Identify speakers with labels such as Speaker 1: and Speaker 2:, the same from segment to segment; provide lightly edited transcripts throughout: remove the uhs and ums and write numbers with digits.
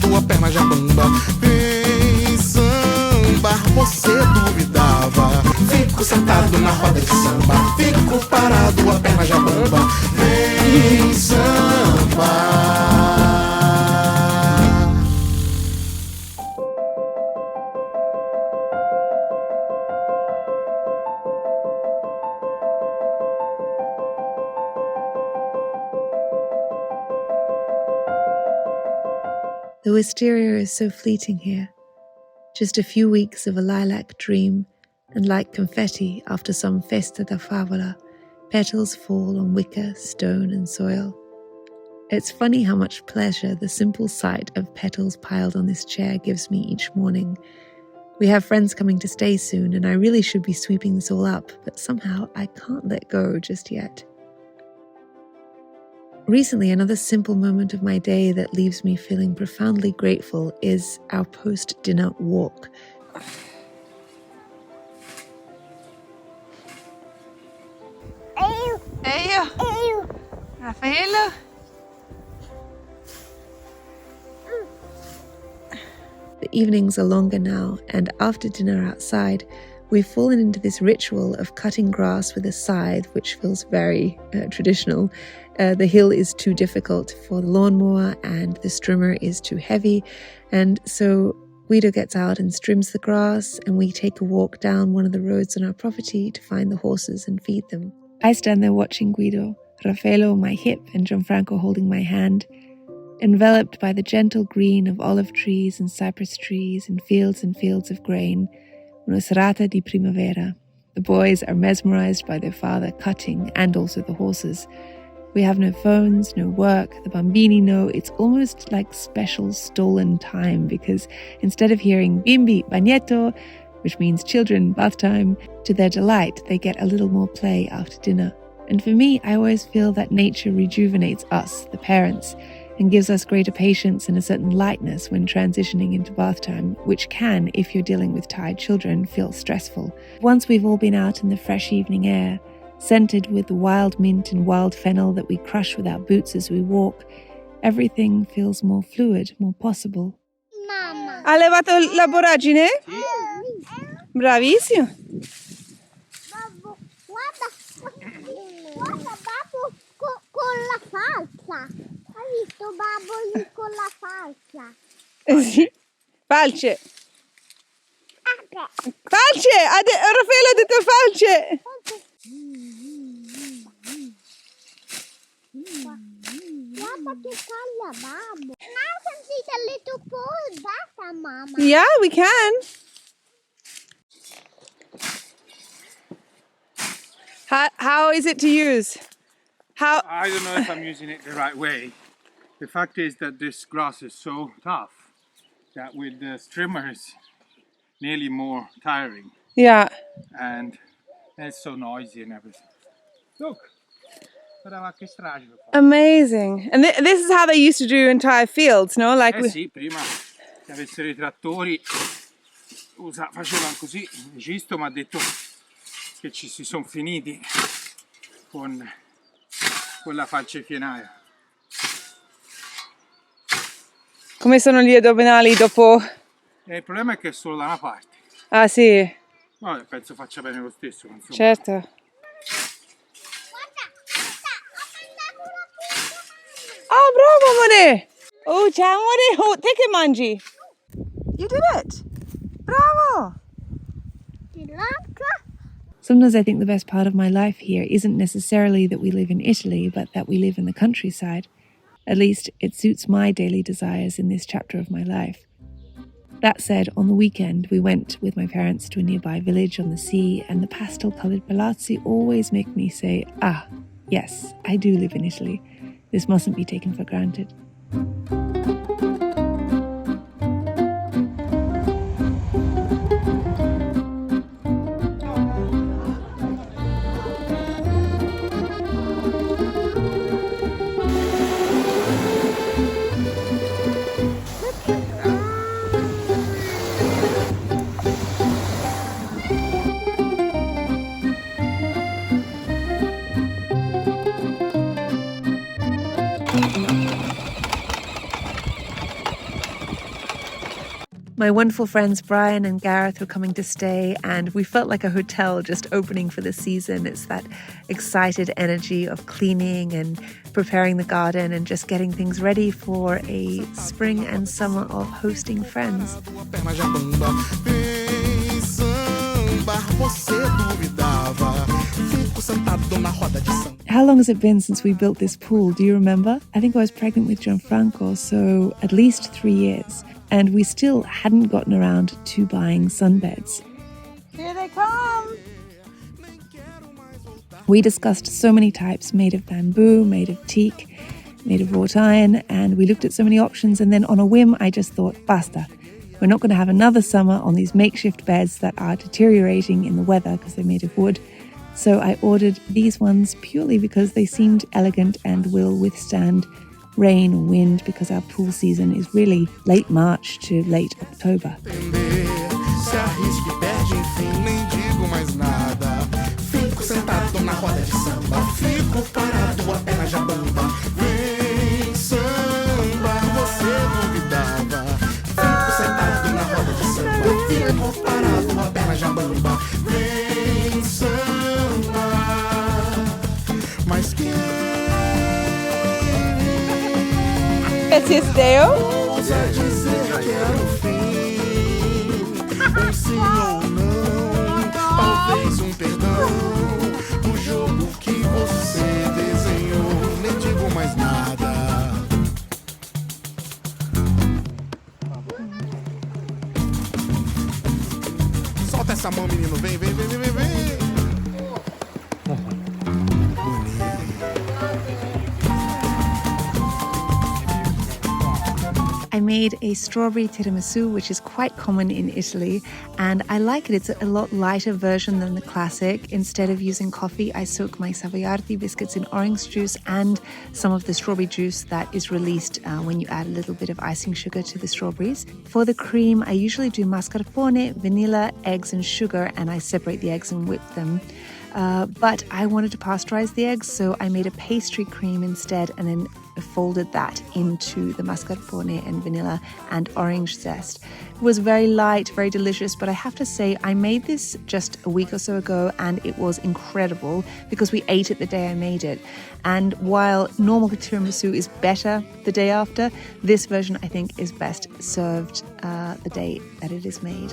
Speaker 1: parado, a perna já bamba. Vem samba, você duvidava. Fico sentado na roda de samba, fico parado, a perna já bamba. Vem samba.
Speaker 2: The wisteria is so fleeting here. Just a few weeks of a lilac dream, and like confetti after some festa da favola, petals fall on wicker, stone and soil. It's funny how much pleasure the simple sight of petals piled on this chair gives me each morning. We have friends coming to stay soon, and I really should be sweeping this all up, but somehow I can't let go just yet. Recently, another simple moment of my day that leaves me feeling profoundly grateful is our post-dinner walk.
Speaker 3: Hey, Raffaello.
Speaker 2: The evenings are longer now, and after dinner outside, we've fallen into this ritual of cutting grass with a scythe, which feels very traditional. The hill is too difficult for the lawnmower and the strimmer is too heavy. And so Guido gets out and strims the grass, and we take a walk down one of the roads on our property to find the horses and feed them. I stand there watching Guido, Raffaello on my hip and Gianfranco holding my hand, enveloped by the gentle green of olive trees and cypress trees and fields of grain. Una serata di primavera. The boys are mesmerized by their father cutting and also the horses. We have no phones, no work. The bambini know it's almost like special stolen time, because instead of hearing bimbi, bagnetto, which means children, bath time, to their delight, they get a little more play after dinner. And for me, I always feel that nature rejuvenates us, the parents, and gives us greater patience and a certain lightness when transitioning into bath time, which can, if you're dealing with tired children, feel stressful. Once we've all been out in the fresh evening air, scented with the wild mint and wild fennel that we crush with our boots as we walk, everything feels more fluid, more possible.
Speaker 3: Mamma. Ha levato la voragine? Sì. Bravissimo.
Speaker 4: Babbo, guarda babbo con la falsa. Hai visto babbo lì con la falsa?
Speaker 3: Sì. Falce. Falce! Raffaele ha detto falce!
Speaker 4: Guarda che caglia babbo. Now can see the little pole back, mama.
Speaker 3: Yeah, we can. How is it to use?
Speaker 5: I don't know if I'm using it the right way. The fact is that this grass is so tough that with the strimmer it's nearly more tiring.
Speaker 3: Yeah.
Speaker 5: And it's so noisy and everything. Look!
Speaker 3: Amazing. And this is how they used to do entire fields, no? Like
Speaker 5: sì, prima che avessero i trattori facevano così. Gisto mi ha detto che ci si sono finiti con la falcefienaia.
Speaker 3: Come sono gli addominali dopo?
Speaker 5: Il problema è che è solo da una parte.
Speaker 3: Ah sì.
Speaker 5: Vabbè, penso faccia bene lo stesso. Insomma.
Speaker 3: Certo. Oh, bravo amore! Oh, ciao amore! Oh, te che mangi? You did it! Bravo!
Speaker 2: Sometimes I think the best part of my life here isn't necessarily that we live in Italy, but that we live in the countryside. At least, it suits my daily desires in this chapter of my life. That said, on the weekend, we went with my parents to a nearby village on the sea, and the pastel-coloured palazzi always make me say, ah, yes, I do live in Italy. This mustn't be taken for granted. My wonderful friends Brian and Gareth were coming to stay, and we felt like a hotel just opening for the season. It's that excited energy of cleaning and preparing the garden and just getting things ready for a spring and summer of hosting friends. How long has it been since we built this pool? Do you remember? I think I was pregnant with Gianfranco, so at least 3 years. And we still hadn't gotten around to buying sunbeds.
Speaker 3: Here they come!
Speaker 2: We discussed so many types, made of bamboo, made of teak, made of wrought iron, and we looked at so many options, and then on a whim I just thought, basta. We're not going to have another summer on these makeshift beds that are deteriorating in the weather because they're made of wood. So I ordered these ones purely because they seemed elegant and will withstand rain or wind, because our pool season is really late March to late October.
Speaker 3: Esse seu?
Speaker 1: Talvez perdão. O jogo que você desenhou, nem digo mais nada. Solta essa mão, menino. Vem, vem, vem, vem, vem, vem.
Speaker 2: I made a strawberry tiramisu, which is quite common in Italy, and I like it. It's a lot lighter version than the classic. Instead of using coffee, I soak my Savoiardi biscuits in orange juice and some of the strawberry juice that is released when you add a little bit of icing sugar to the strawberries. For the cream, I usually do mascarpone, vanilla, eggs and sugar, and I separate the eggs and whip them. But I wanted to pasteurize the eggs, so I made a pastry cream instead and then folded that into the mascarpone and vanilla and orange zest. It was very light, very delicious, but I have to say I made this just a week or so ago and it was incredible because we ate it the day I made it. And while normal tiramisu is better the day after, this version I think is best served the day that it is made.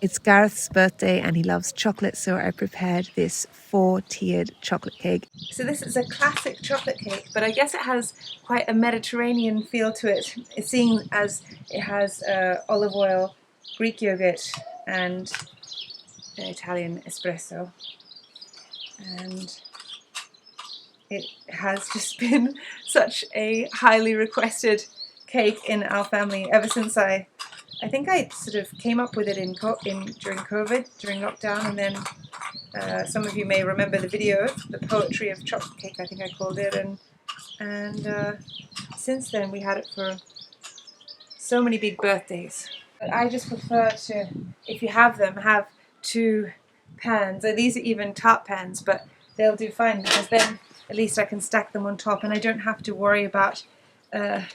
Speaker 2: It's Gareth's birthday and he loves chocolate, so I prepared this 4-tiered chocolate cake.
Speaker 3: So this is a classic chocolate cake, but I guess it has quite a Mediterranean feel to it, seeing as it has olive oil, Greek yogurt and Italian espresso. And it has just been such a highly requested cake in our family ever since I think I sort of came up with it during COVID, during lockdown, and then some of you may remember the video, the poetry of chocolate cake, I think I called it, and since then we had it for so many big birthdays. But I just prefer to, if you have them, have 2 pans. These are even tart pans, but they'll do fine because then at least I can stack them on top and I don't have to worry about the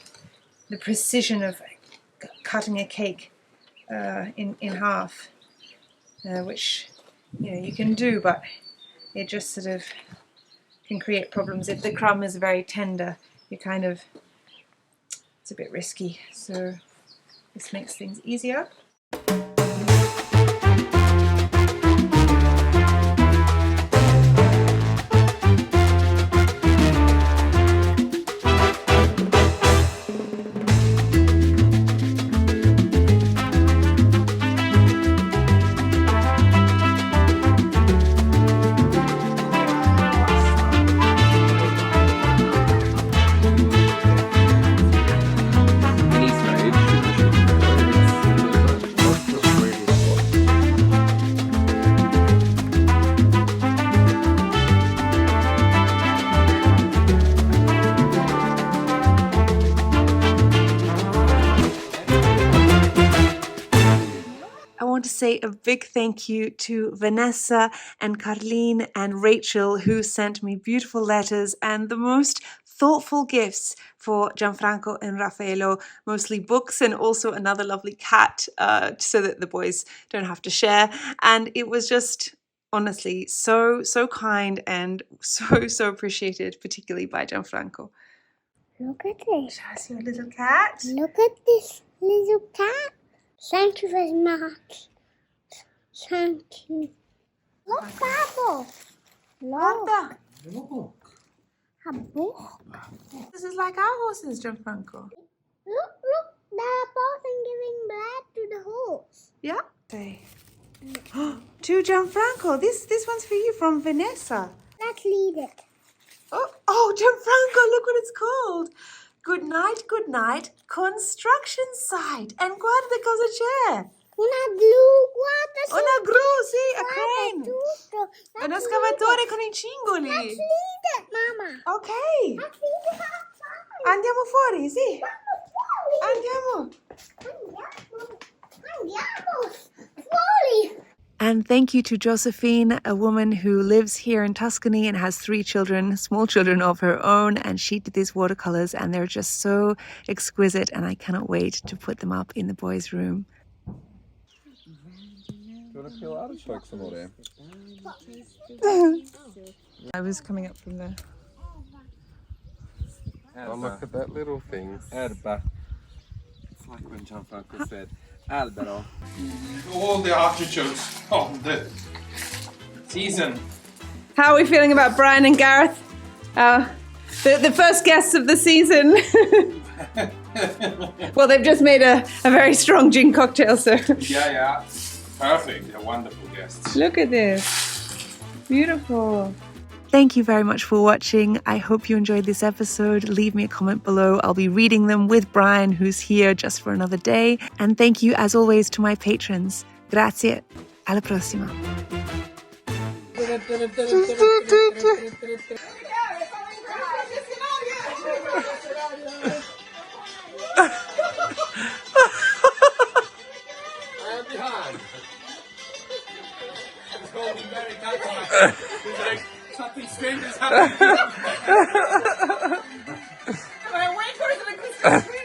Speaker 3: precision of cutting a cake in half, which you can do, but it just sort of can create problems. If the crumb is very tender, it's a bit risky, so this makes things easier. Say a big thank you to Vanessa and Carleen and Rachel, who sent me beautiful letters and the most
Speaker 2: thoughtful gifts for Gianfranco and Raffaello, mostly books and also another lovely cat, so that the boys don't have to share. And it was just honestly so kind and so appreciated, particularly by Gianfranco.
Speaker 4: Look at this.
Speaker 3: Show us your little cat.
Speaker 4: Look at this little cat. Thank you very much. Thank you. Look, Papa. Look.
Speaker 3: Look.
Speaker 4: A book.
Speaker 3: This is like our horses, Gianfranco.
Speaker 4: Look. They're both giving blood to the horse.
Speaker 3: Yeah. To Gianfranco. This one's for you from Vanessa.
Speaker 4: Let's read it.
Speaker 3: Oh, Gianfranco, look what it's called. Good night, construction site. And guarda cosa c'è?
Speaker 4: Una gru, guarda.
Speaker 3: Una gru, sì, a
Speaker 4: Guarda
Speaker 3: crane.
Speaker 4: tutto.
Speaker 3: Uno
Speaker 4: Let's
Speaker 3: scavatore
Speaker 4: read it.
Speaker 3: con i cingoli.
Speaker 4: Let's read it, Mama.
Speaker 3: Ok.
Speaker 4: Let's read it outside.
Speaker 3: Andiamo fuori, sì.
Speaker 4: Andiamo.
Speaker 3: Andiamo.
Speaker 4: Andiamo. Fuori.
Speaker 2: And thank you to Josephine, a woman who lives here in Tuscany and has 3 children, small children of her own, and she did these watercolors and they're just so exquisite and I cannot wait to put them up in the boys' room.
Speaker 6: Do you want to peel artichokes some more there?
Speaker 2: I was coming up from there.
Speaker 6: Oh, look at that little thing. Erba. It's like when Gianfranco said, albero.
Speaker 5: All the artichokes of the season.
Speaker 3: How are we feeling about Brian and Gareth? The first guests of the season. Well, they've just made a very strong gin cocktail, so.
Speaker 5: Yeah. Perfect. They're wonderful guests.
Speaker 3: Look at this. Beautiful.
Speaker 2: Thank you very much for watching. I hope you enjoyed this episode. Leave me a comment below. I'll be reading them with Brian, who's here just for another day. And thank you, as always, to my patrons. Grazie. Alla prossima.
Speaker 5: I'm behind. It's holding very tight. It's like something strange is happening.
Speaker 3: Wait for it to